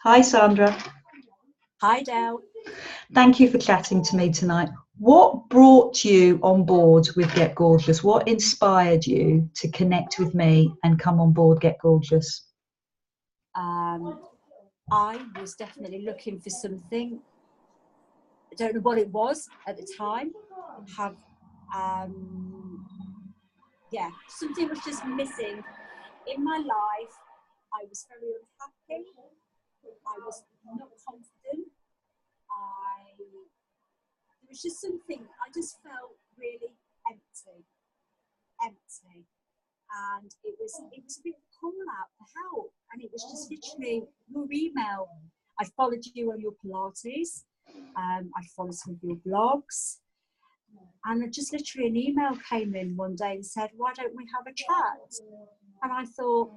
Hi, Sandra. Hi, Del. Thank you for chatting to me tonight. What brought you on board with Get Gorgeous? What inspired you to connect with me and come on board Get Gorgeous? I was definitely looking for something. I don't know what it was at the time. Have something was just missing in my life. I was very unhappy. I was not confident. There was just something. I just felt really empty, and it was a bit of a call out for help, and it was just literally your email. I followed you on your Pilates. I followed some of your blogs, and just literally an email came in one day and said, "Why don't we have a chat?" And I thought,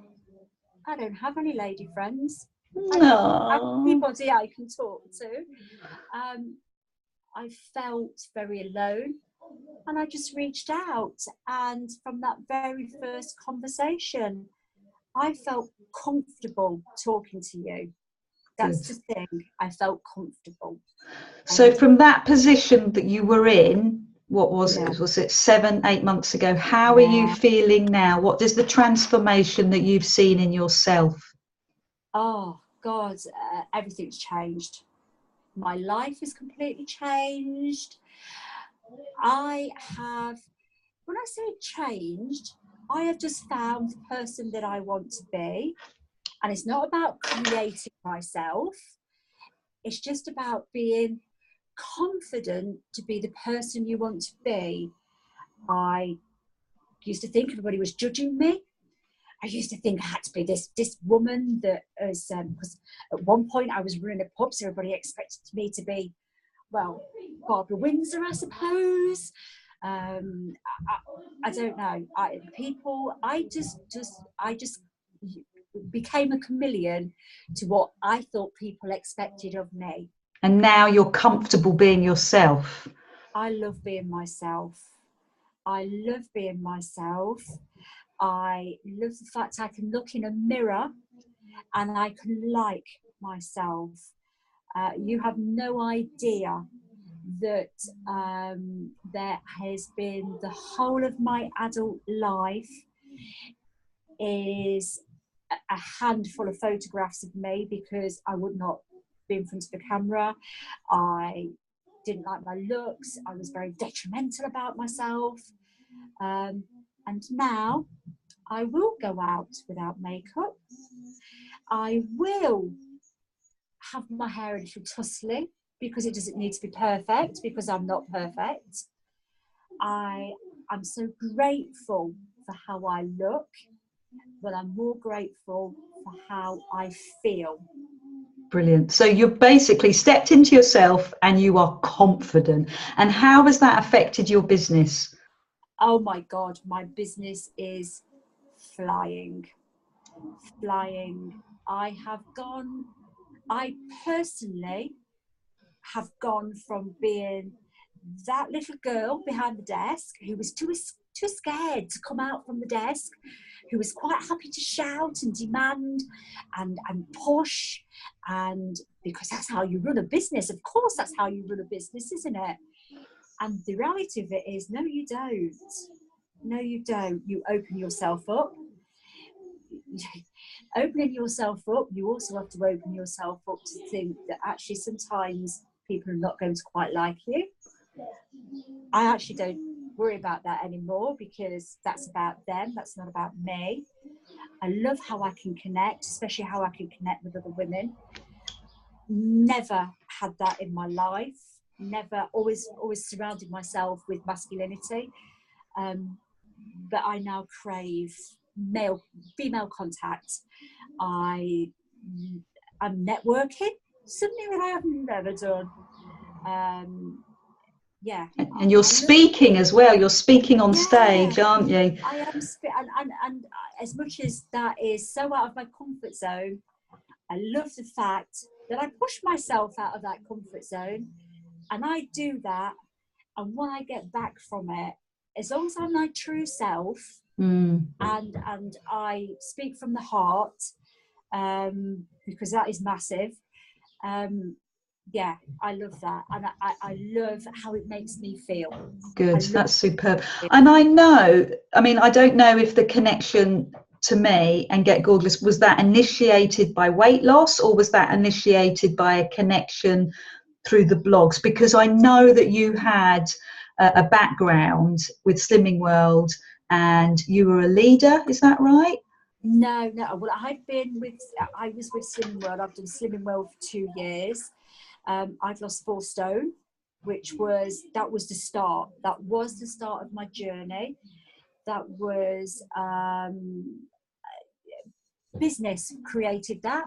I don't have any lady friends. I don't have anybody I can talk to. I felt very alone, and I just reached out. And from that very first conversation, I felt comfortable talking to you. That's Good. the thing. I felt comfortable. So from that position that you were in, what was Yeah. it? Was it 7, 8 months ago? How are you feeling now? What is the transformation that you've seen in yourself? Oh, God, everything's changed. My life is completely changed. When I say changed, I have just found the person that I want to be. And it's not about creating myself. It's just about being confident to be the person you want to be. I used to think everybody was judging me. I used to think I had to be this woman that is, because at one point I was running a pub, so everybody expected me to be, well, Barbara Windsor, I suppose. I don't know. I just became a chameleon to what I thought people expected of me. And now you're comfortable being yourself. I love being myself. I love being myself. I love the fact I can look in a mirror and I can like myself. You have no idea that there has been the whole of my adult life is a handful of photographs of me, because I would not be in front of the camera. I didn't like my looks. I was very detrimental about myself. And now I will go out without makeup. I will have my hair a little tussly, because it doesn't need to be perfect, because I'm not perfect. I'm so grateful for how I look, but I'm more grateful for how I feel. Brilliant. So you've basically stepped into yourself and you are confident. And how has that affected your business? Oh my God, my business is flying. I personally have gone from being that little girl behind the desk who was too scared to come out from the desk, who was quite happy to shout and demand and push, and because that's how you run a business. Of course, that's how you run a business, isn't it? And the reality of it is, no, you don't. No, you don't. You open yourself up. Opening yourself up, you also have to open yourself up to think that actually sometimes people are not going to quite like you. I actually don't worry about that anymore, because that's about them. That's not about me. I love how I can connect, especially how I can connect with other women. Never had that in my life. Never. Always surrounded myself with masculinity. But I now crave female contact. I'm networking, something that I have never done. Yeah. And you're speaking as well. You're speaking on stage, aren't you? I am, and as much as that is so out of my comfort zone, I love the fact that I push myself out of that comfort zone, and I do that. And when I get back from it, as long as I'm my true self, and I speak from the heart, because that is massive. Yeah, I love that, and I love how it makes me feel. Good, that's superb. And I know, I mean, I don't know if the connection to me and Get Gorgeous, was that initiated by weight loss, or was that initiated by a connection through the blogs? Because I know that you had a background with Slimming World and you were a leader, is that right? No. Well, I was with Slimming World. I've done Slimming World for 2 years. I've lost 4 stone, that was the start. That was the start of my journey. That was business created that.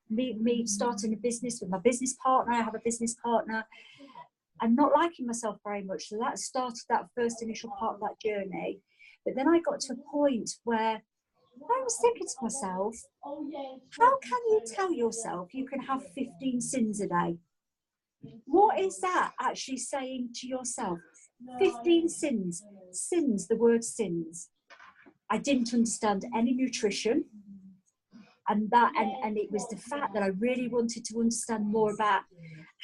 Me starting a business with my business partner. I have a business partner, and not liking myself very much. So that started that first initial part of that journey. But then I got to a point where I was thinking to myself, how can you tell yourself you can have 15 sins a day? What is that actually saying to yourself? 15 sins. Sins, the word sins. I didn't understand any nutrition. And it was the fact that I really wanted to understand more about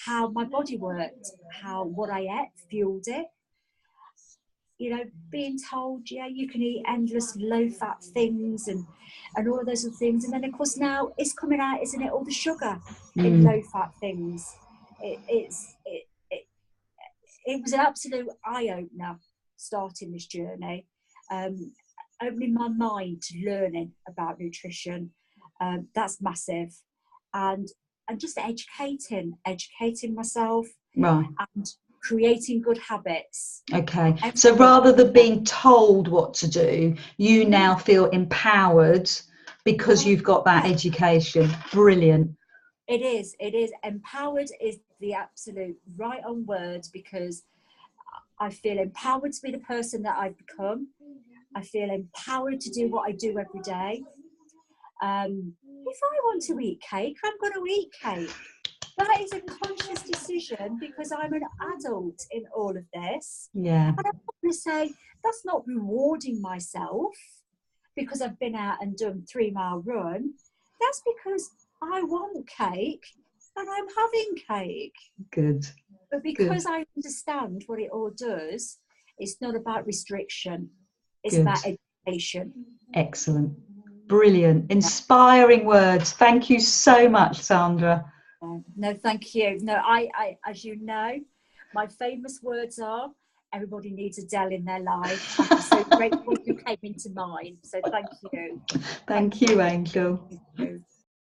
how my body worked, how what I ate fueled it. You know, being told, yeah, you can eat endless low-fat things and all of those other things. And then, of course, now it's coming out, isn't it, all the sugar in low-fat things. It was an absolute eye-opener starting this journey, opening my mind to learning about nutrition. That's massive. And just educating myself, right, and creating good habits. Okay, so rather than being told what to do, you now feel empowered because you've got that education. Brilliant. It is empowered is the absolute right on word, because I feel empowered to be the person that I've become. I feel empowered to do what I do every day. If I want to eat cake, I'm going to eat cake. That is a conscious decision, because I'm an adult in all of this. Yeah. And I'm not going to say that's not rewarding myself because I've been out and done 3-mile run. That's because I want cake and I'm having cake. Good. But because I understand what it all does, it's not about restriction. It's about education. Excellent. Brilliant. Inspiring words. Thank you so much, Sandra. No, thank you. No, I as you know, my famous words are, everybody needs Adele in their life. I'm so grateful you came into mine. So thank you. Thank you, Angel. Thank you.